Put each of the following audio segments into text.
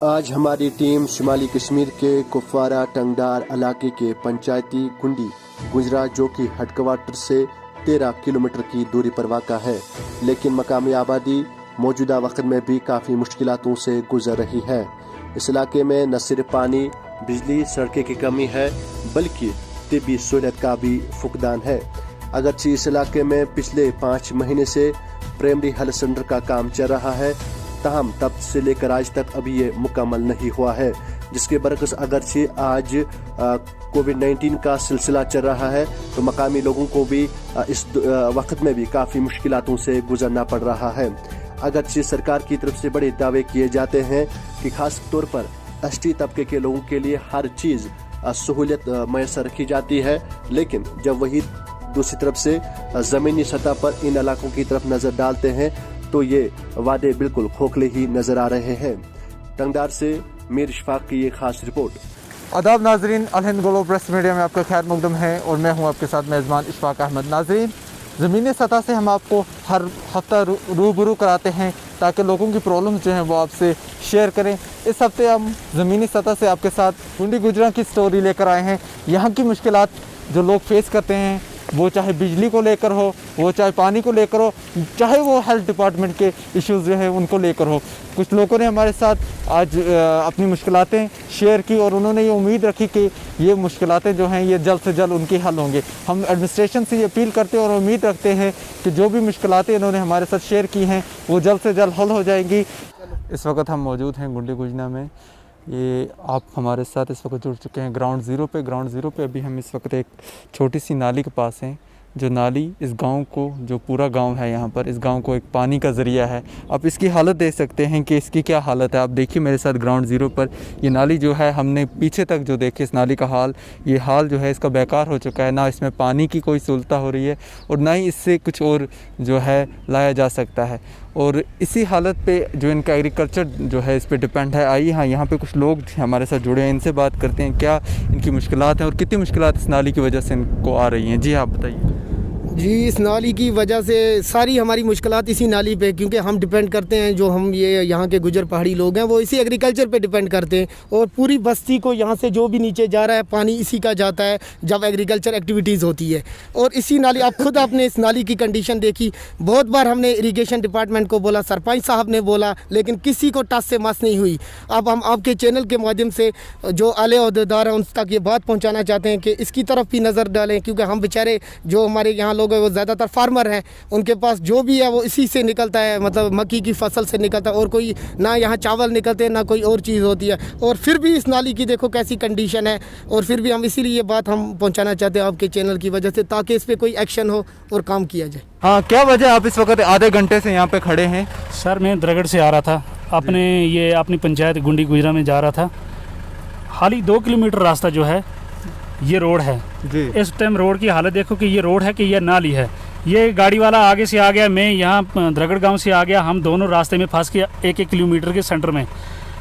आज हमारी टीम शुमाली कश्मीर के कुपवारा टंगडार इलाके के पंचायती गुंडी गुजरा जो कि हेडक्वार्टर से 13 किलोमीटर की दूरी पर वाक़ा है, लेकिन मकामी आबादी मौजूदा वक्त में भी काफ़ी मुश्किलातों से गुजर रही है। इस इलाके में न सिर्फ पानी, बिजली, सड़कें की कमी है बल्कि तिब्बी सहूलत का भी फुकदान है। अगरचे इस इलाके में पिछले 5 महीने से प्राइमरी हेल्थ सेंटर का काम चल रहा है, ताहम तब से लेकर आज तक अभी ये मुकम्मल नहीं हुआ है, जिसके बरकस अगरचे आज कोविड-19 का सिलसिला चल रहा है तो मकामी लोगों को भी इस वक्त में भी काफ़ी मुश्किलातों से गुजरना पड़ रहा है। अगरचे सरकार की तरफ से बड़े दावे किए जाते हैं कि खास तौर पर एसटी तबके के लोगों के लिए हर चीज़ सहूलियत मैसर रखी जाती है, लेकिन जब वही दूसरी तरफ से ज़मीनी सतह पर इन इलाकों की तरफ नज़र डालते हैं तो ये वादे बिल्कुल खोखले ही नजर आ रहे हैं। टंगडार से मीर इशफाक की ये खास रिपोर्ट। आदाब नाजरीन, अल हिंद ग्लोबल प्रेस मीडिया में आपका खैर मकदम है और मैं हूं आपके साथ मेज़बान इशफाक अहमद। नाजरीन, ज़मीनी सतह से हम आपको हर हफ्ता रूबरू कराते हैं ताकि लोगों की प्रॉब्लम्स जो हैं वो आपसे शेयर करें। इस हफ्ते हम ज़मीनी सतह से आपके साथ गुंडी गुजरा की स्टोरी लेकर आए हैं। यहाँ की मुश्किलात जो लोग फेस करते हैं, वो चाहे बिजली को लेकर हो, वो चाहे पानी को लेकर हो, चाहे वो हेल्थ डिपार्टमेंट के इश्यूज़ जो है उनको लेकर हो। कुछ लोगों ने हमारे साथ आज अपनी मुश्किलातें शेयर की और उन्होंने ये उम्मीद रखी कि ये मुश्किलातें जो हैं ये जल्द से जल्द उनकी हल होंगे। हम एडमिनिस्ट्रेशन से ये अपील करते हैं और उम्मीद रखते हैं कि जो भी मुश्किलातें इन्होंने हमारे साथ शेयर की हैं वो जल्द से जल्द हल हो जाएंगी। इस वक्त हम मौजूद हैं गुंडी गुजना में। ये आप हमारे साथ इस वक्त जुड़ चुके हैं ग्राउंड ज़ीरो पे अभी हम इस वक्त एक छोटी सी नाली के पास हैं, जो नाली इस गांव को, जो पूरा गांव है यहाँ पर, इस गांव को एक पानी का ज़रिया है। आप इसकी हालत देख सकते हैं कि इसकी क्या हालत है। आप देखिए मेरे साथ ग्राउंड ज़ीरो पर ये नाली जो है, हमने पीछे तक जो देखे इस नाली का हाल, ये हाल जो है इसका बेकार हो चुका है। ना इसमें पानी की कोई सहूलत हो रही है और ना ही इससे कुछ और जो है लाया जा सकता है। और इसी हालत पे जो इनका एग्रीकल्चर जो है इस पे डिपेंड है। आइए हाँ, यहाँ पे कुछ लोग हमारे साथ जुड़े हैं, इनसे बात करते हैं क्या इनकी मुश्किलात हैं और कितनी मुश्किलात इस नाली की वजह से इनको आ रही हैं। जी आप बताइए। जी, इस नाली की वजह से सारी हमारी मुश्किलात इसी नाली पे, क्योंकि हम डिपेंड करते हैं, जो हम ये यहाँ के गुजर पहाड़ी लोग हैं वो इसी एग्रीकल्चर पे डिपेंड करते हैं और पूरी बस्ती को यहाँ से जो भी नीचे जा रहा है पानी इसी का जाता है जब एग्रीकल्चर एक्टिविटीज़ होती है। और इसी नाली, आप खुद आपने इस नाली की कंडीशन देखी। बहुत बार हमने इरीगेशन डिपार्टमेंट को बोला, सरपंच साहब ने बोला, लेकिन किसी को टस से मस नहीं हुई। अब हम आपके चैनल के माध्यम से जो आले ओहदेदार हैं उन तक ये बात पहुँचाना चाहते हैं कि इसकी तरफ भी नज़र डालें, क्योंकि हम बेचारे जो हमारे यहाँ लोग हैं वो ज़्यादातर फार्मर हैं, उनके पास जो भी है वो इसी से निकलता है, मतलब मक्की की फसल से निकलता है और कोई ना यहाँ चावल निकलते ना कोई और चीज़ होती है। और फिर भी इस नाली की देखो कैसी कंडीशन है और फिर भी हम इसीलिए ये बात हम पहुँचाना चाहते हैं आपके चैनल की वजह से, ताकि इस पर कोई एक्शन हो और काम किया जाए। हाँ, क्या वजह आप इस वक्त आधे घंटे से यहाँ पे खड़े हैं? सर, मैं द्रगड़ से आ रहा था, अपनी पंचायत गुंडी गुजरा में जा रहा था। हाली 2 किलोमीटर रास्ता जो है ये रोड है जी। इस टाइम रोड की हालत देखो कि ये रोड है कि ये नाली है। ये गाड़ी वाला आगे से आ गया, मैं यहाँ द्रगड़ गांव से आ गया, हम दोनों रास्ते में फंस के 1-1 किलोमीटर के सेंटर में।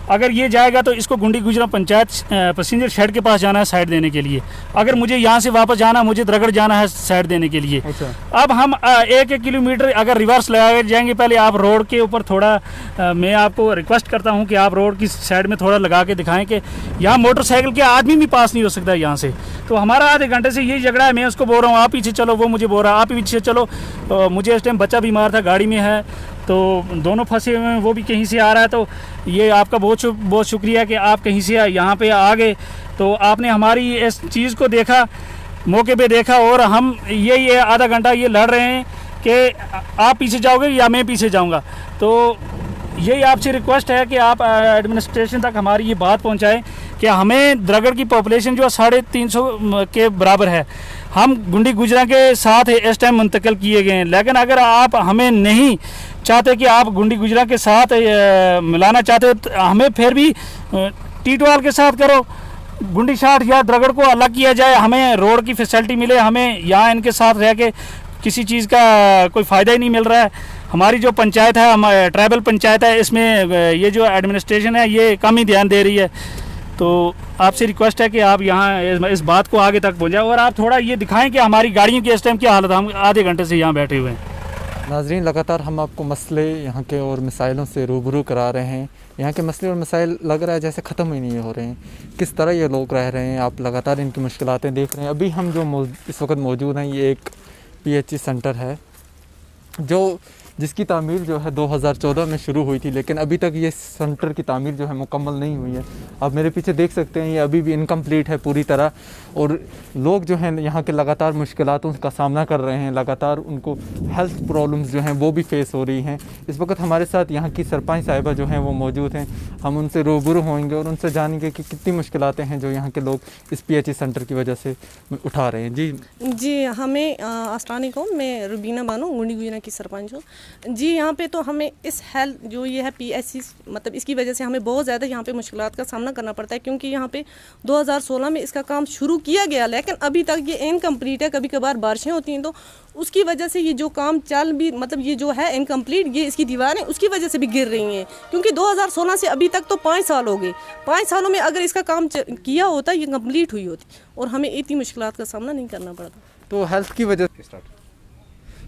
अगर ये जाएगा तो इसको गुंडी गुजरा पंचायत पैसेंजर शेड के पास जाना है साइड देने के लिए। अगर मुझे यहाँ से वापस जाना, मुझे द्रगड़ जाना है साइड देने के लिए। अच्छा। अब हम 1-1 किलोमीटर अगर रिवर्स लगा जाएंगे, पहले आप रोड के ऊपर थोड़ा मैं आपको रिक्वेस्ट करता हूँ कि आप रोड की साइड में थोड़ा लगा के दिखाएं कि यहाँ मोटरसाइकिल के आदमी भी पास नहीं हो सकता यहाँ से। तो हमारा आधे घंटे से यही झगड़ा है। मैं उसको बोल रहा हूँ आप पीछे चलो, वो मुझे बोल रहा है आप पीछे चलो। मुझे इस टाइम बच्चा बीमार था, गाड़ी में है, तो दोनों फंसे हुए हैं, वो भी कहीं से आ रहा है। तो ये आपका बहुत शुक्रिया कि आप कहीं से यहाँ पे आ गए, तो आपने हमारी इस चीज़ को देखा, मौके पे देखा। और हम ये आधा घंटा ये लड़ रहे हैं कि आप पीछे जाओगे या मैं पीछे जाऊँगा। तो यही आपसे रिक्वेस्ट है कि आप एडमिनिस्ट्रेशन तक हमारी ये बात पहुँचाएँ कि हमें द्रगड़ की पॉपुलेशन जो 350 के बराबर है, हम गुंडी गुजरा के साथ इस टाइम मुंतकिल किए गए हैं। लेकिन अगर आप हमें नहीं चाहते कि आप गुंडी गुजरा के साथ मिलाना चाहते हो, तो हमें फिर भी टीटवाल के साथ करो, गुंडी शाट या द्रगड़ को अलग किया जाए, हमें रोड की फैसिलिटी मिले। हमें यहाँ इनके साथ रह के किसी चीज़ का कोई फ़ायदा ही नहीं मिल रहा है। हमारी जो पंचायत है, हमारे ट्राइबल पंचायत है, इसमें ये जो एडमिनिस्ट्रेशन है ये कम ही ध्यान दे रही है। तो आपसे रिक्वेस्ट है कि आप यहाँ इस बात को आगे तक पहुँचाएं और आप थोड़ा ये दिखाएं कि हमारी गाड़ियों की इस टाइम क्या हालत है। हम आधे घंटे से यहाँ बैठे हुए हैं। नाजरीन, लगातार हम आपको मसले यहाँ के और मसाइलों से रूबरू करा रहे हैं। यहाँ के मसले और मसाइल लग रहा है जैसे ख़त्म ही नहीं हो रहे हैं। किस तरह ये लोग रह रहे हैं, आप लगातार इनकी मुश्किलातें देख रहे हैं। अभी हम जो इस वक्त मौजूद हैं, ये एक PHC सेंटर है जिसकी तामीर जो है 2014 में शुरू हुई थी, लेकिन अभी तक ये सेंटर की तामीर जो है मुकम्मल नहीं हुई है। आप मेरे पीछे देख सकते हैं, ये अभी भी इनकम्प्लीट है पूरी तरह, और लोग जो हैं यहाँ के लगातार मुश्किलातों का सामना कर रहे हैं। लगातार उनको हेल्थ प्रॉब्लम्स जो हैं वो भी फेस हो रही हैं। इस वक्त हमारे साथ यहाँ की सरपंच साहिबा जो हैं वो मौजूद हैं। हम उनसे रूबरू होंगे और उनसे जानेंगे कि कितनी मुश्किलातें हैं जो यहाँ के लोग इस PHC सेंटर की वजह से उठा रहे हैं। जी हमें अस्सलाम वालेकुम, मैं रुबीना बानो गुंडी गुजरा की सरपंच हूँ। जी यहाँ पे तो हमें इस हेल्थ जो ये है PHC मतलब इसकी वजह से हमें बहुत ज़्यादा यहाँ पे मुश्किलात का सामना करना पड़ता है, क्योंकि यहाँ पे 2016 में इसका काम शुरू किया गया, लेकिन अभी तक ये इनकम्प्लीट है। कभी कभार बारिशें होती हैं तो उसकी वजह से ये जो काम चल भी मतलब ये जो है इनकम्प्लीट, ये इसकी दीवारें उसकी वजह से भी गिर रही हैं, क्योंकि 2016 से अभी तक तो 5 साल हो गए। 5 सालों में अगर इसका काम किया होता, ये कम्प्लीट हुई होती और हमें इतनी मुश्किलात का सामना नहीं करना पड़ता। तो हेल्थ की वजह से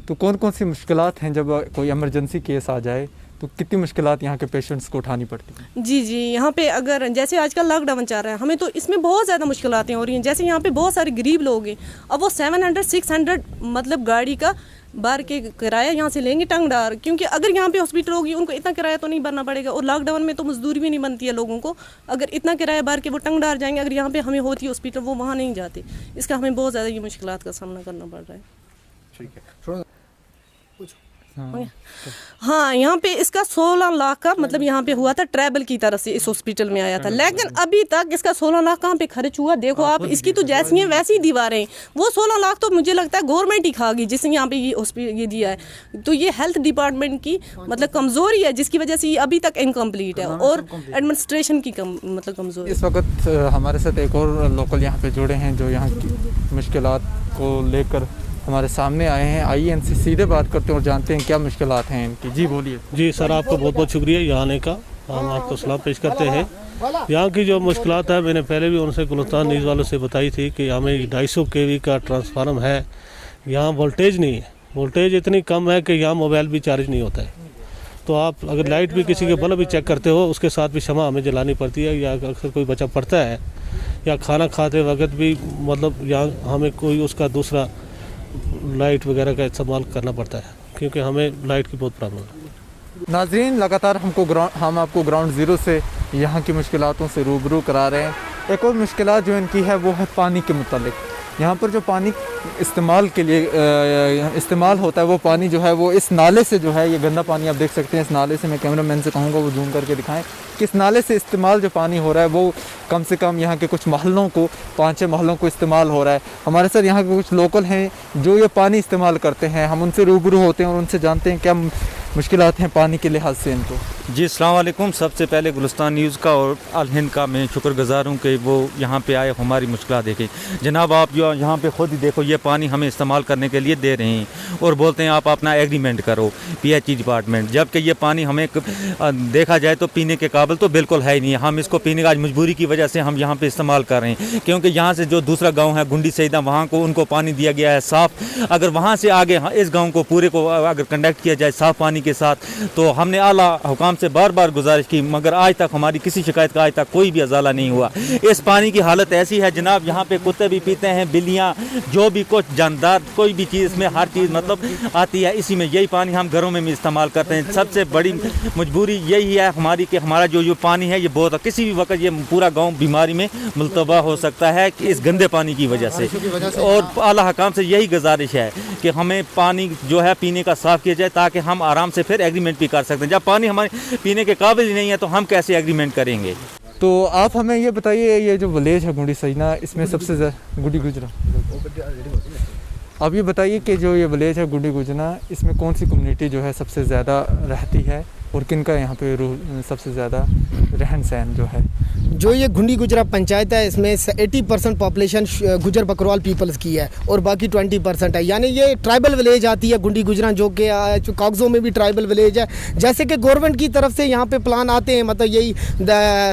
तो कौन कौन सी मुश्किलात हैं? जब कोई इमरजेंसी केस आ जाए तो कितनी मुश्किलात यहाँ के पेशेंट्स को उठानी पड़ती हैं? जी यहाँ पे अगर जैसे आजकल लॉकडाउन चल रहा है, हमें तो इसमें बहुत ज़्यादा मुश्किलातें हो रही हैं। जैसे यहाँ पे बहुत सारे गरीब लोग हैं, अब वो 700-600 मतलब गाड़ी का बार के किराया यहाँ से लेंगे टंगडार, क्योंकि अगर यहाँ पे हॉस्पिटल होगी उनको इतना किराया तो नहीं भरना पड़ेगा, और लॉकडाउन में तो मजदूरी भी नहीं बनती है लोगों को। अगर इतना किराया भर के वो टंगडार जाएंगे, अगर यहाँ पे हमें होती है हॉस्पिटल, वो वहाँ नहीं जाते। इसका हमें बहुत ज़्यादा ये मुश्किलात का सामना करना पड़ रहा है। ठीक है। हाँ यहाँ पे इसका 16 लाख का मतलब यहाँ पे हुआ था, ट्रैवल की तरफ से इस हॉस्पिटल में आया था, लेकिन अभी तक इसका 16 लाख कहाँ पे खर्च हुआ? देखो आप, इसकी तो जैसी हैं वैसी दीवारें, वो 16 लाख तो मुझे लगता है गवर्नमेंट ही खा गई जिसने यहाँ पे ये दिया है। तो ये हेल्थ डिपार्टमेंट की मतलब कमज़ोरी है, जिसकी वजह से ये अभी तक इनकम्प्लीट है, और एडमिनिस्ट्रेशन की मतलब कमज़ोरी। इस वक्त हमारे साथ एक और लोकल यहाँ पे जुड़े हैं जो यहाँ की मुश्किलात को लेकर हमारे सामने आए हैं। आइए इनसे सीधे बात करते हैं और जानते हैं क्या मुश्किलात हैं इनकी। जी बोलिए। जी सर, आपका बहुत बहुत शुक्रिया यहाँ आने का, हम आपको सलाम पेश करते हैं। यहाँ की जो मुश्किलात है, मैंने पहले भी उनसे गुलिस्तान न्यूज़ वालों से बताई थी कि हमें 250 kV का ट्रांसफार्मर है, यहाँ वोल्टेज नहीं है, वोल्टेज इतनी कम है कि यहाँ मोबाइल भी चार्ज नहीं होता है। तो आप अगर लाइट भी किसी के बल्ब भी चेक करते हो, उसके साथ भी शमा हमें जलानी पड़ती है, या अक्सर कोई बच्चा पड़ता है, या खाना खाते वक्त भी मतलब यहाँ हमें कोई उसका दूसरा लाइट वगैरह का इस्तेमाल करना पड़ता है, क्योंकि हमें लाइट की बहुत प्रॉब्लम है। नाज़रीन, लगातार हम आपको ग्राउंड ज़ीरो से यहाँ की मुश्किलातों से रूबरू करा रहे हैं। एक और मुश्किलात जो इनकी है वो है पानी के मुतालिक। यहाँ पर जो पानी इस्तेमाल के लिए इस्तेमाल होता है, वो पानी जो है वो इस नाले से जो है, ये गंदा पानी आप देख सकते हैं इस नाले से। मैं कैमरामैन से कहूँगा वो जूम करके दिखाएं कि इस नाले से इस्तेमाल जो पानी हो रहा है वो कम से कम यहाँ के कुछ मोहल्लों को, 5-6 मोहल्लों को इस्तेमाल हो रहा है। हमारे साथ यहाँ के कुछ लोकल हैं जो ये पानी इस्तेमाल करते हैं, हम उनसे रूबरू होते हैं और उनसे जानते हैं क्या मुश्किलात हैं पानी के लिहाज से इनको। जी अस्सलाम वालेकुम। सबसे पहले गुलिस्तान न्यूज़ का और अल हिंद का मैं शुक्रगुजार हूँ कि वो यहाँ पे आए, हमारी मुश्किलात देखें। जनाब आप जो यहाँ पे ख़ुद ही देखो, ये पानी हमें इस्तेमाल करने के लिए दे रहे हैं और बोलते हैं आप अपना एग्रीमेंट करो PHC डिपार्टमेंट, जबकि ये पानी हमें देखा जाए तो पीने के काबिल तो बिल्कुल है ही नहीं। हम इसको पीने का आज मजबूरी की वजह से हम यहाँ पर इस्तेमाल कर रहे हैं, क्योंकि यहाँ से जो दूसरा गाँव है गुंडी सईदा, वहाँ को उनको पानी दिया गया है साफ़। अगर वहाँ से आगे इस गाँव को पूरे को अगर कंडक्ट किया जाए साफ़ पानी के साथ, तो हमने आला हुकाम से बार बार गुजारिश की, मगर आज तक हमारी किसी शिकायत का आज तक कोई भी अजाला नहीं हुआ। इस पानी की हालत ऐसी है जनाब, यहाँ पे कुत्ते भी पीते हैं, बिल्लियाँ, जो भी कुछ जानदार, कोई भी चीज़ में हर चीज़ मतलब आती है इसी में। यही पानी हम घरों में भी इस्तेमाल करते हैं। सबसे बड़ी मजबूरी यही है हमारी कि हमारा जो पानी है ये बहुत, किसी भी वक्त ये पूरा गाँव बीमारी में मुलतबा हो सकता है कि इस गंदे पानी की वजह से। और आला हुकाम से यही गुजारिश है कि हमें पानी जो है पीने का साफ़ किया जाए, ताकि हम आराम से फिर एग्रीमेंट भी कर सकते हैं। जब पानी हमारे पीने के काबिल ही नहीं है तो हम कैसे एग्रीमेंट करेंगे? तो आप हमें ये बताइए, ये जो विलेज है गुंडी सईदा, इसमें सबसे ज़्यादा गुंडी गुजरा, आप ये बताइए कि जो ये विलेज है गुंडी गुजना, इसमें कौन सी कम्युनिटी जो है सबसे ज़्यादा रहती है और किन का यहाँ पे सबसे ज़्यादा रहन सहन जो है? जो ये घुंडी गुजरा पंचायत है इसमें 80% पॉपुलेशन गुजर बकरवाल पीपल्स की है और बाकी 20% है, यानी ये ट्राइबल विलेज आती है घुंडी गुजरा, जो कि कागज़ों में भी ट्राइबल विलेज है। जैसे कि गवर्नमेंट की तरफ से यहाँ पे प्लान आते हैं, मतलब यही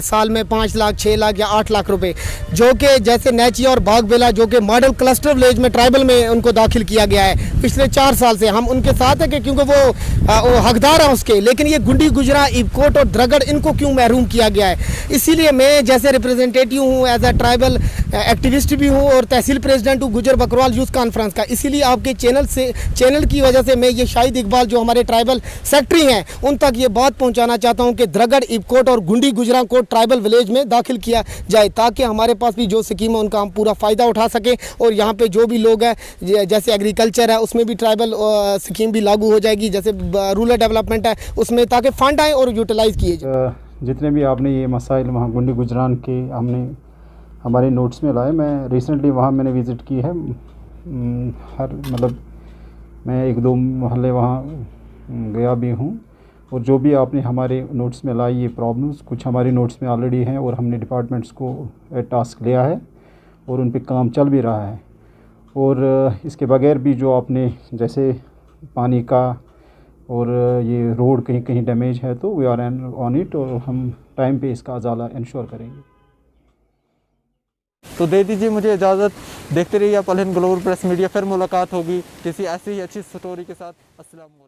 साल में 5 लाख 6 लाख या 8 लाख रुपए, जो कि जैसे नेची और बागबेला जो कि मॉडल क्लस्टर विलेज में ट्राइबल में उनको दाखिल किया गया है पिछले 4 साल से। हम उनके साथ हैं कि क्योंकि वो हकदार हैं उसके, लेकिन ये घुंडी गुजरा, इबकोट और द्रगड़ इनको क्यों महरूम किया गया है। इसीलिए मैं जैसे रिप्रेजेंटेटिव हूँ, एज अ ट्राइबल एक्टिविस्ट भी हूँ और तहसील प्रेसिडेंट हूँ गुजर बकरवाल यूथ कॉन्फ्रेंस का। इसीलिए आपके चैनल की वजह से मैं ये शाहिद इकबाल जो हमारे ट्राइबल सेक्रेटरी हैं उन तक ये बात पहुँचाना चाहता हूँ कि द्रगड़, इबकोट और घुंडी गुजरा को ट्राइबल विलेज में दाखिल किया जाए, ताकि हमारे पास भी जो स्कीम है उनका हम पूरा फ़ायदा उठा सकें। और यहाँ पे जो भी लोग हैं जैसे एग्रीकल्चर है उसमें भी ट्राइबल स्कीम भी लागू हो जाएगी, जैसे रूरल डेवलपमेंट है उसमें, ताकि फंड आए और यूटिलाइज़ किए जाए। जितने भी आपने ये मसाइल वहाँ घुंडी गुजरान के हमने हमारे नोट्स में लाए, मैं रिसेंटली वहाँ मैंने विज़िट की है। मैं 1-2 मोहल्ले वहाँ गया भी हूँ, और जो भी आपने हमारे नोट्स में लाई ये प्रॉब्लम्स कुछ हमारे नोट्स में ऑलरेडी हैं और हमने डिपार्टमेंट्स को टास्क लिया है और उन पे काम चल भी रहा है। और इसके बगैर भी जो आपने जैसे पानी का और ये रोड कहीं कहीं डैमेज है तो वी आर ऑन इट, और हम टाइम पे इसका अजाला इंश्योर करेंगे। तो दे दीजिए मुझे इजाज़त। देखते रहिए आप अल हिंद ग्लोबल प्रेस मीडिया। फिर मुलाकात होगी किसी ऐसी ही अच्छी स्टोरी के साथ। अस्सलाम वालेकुम।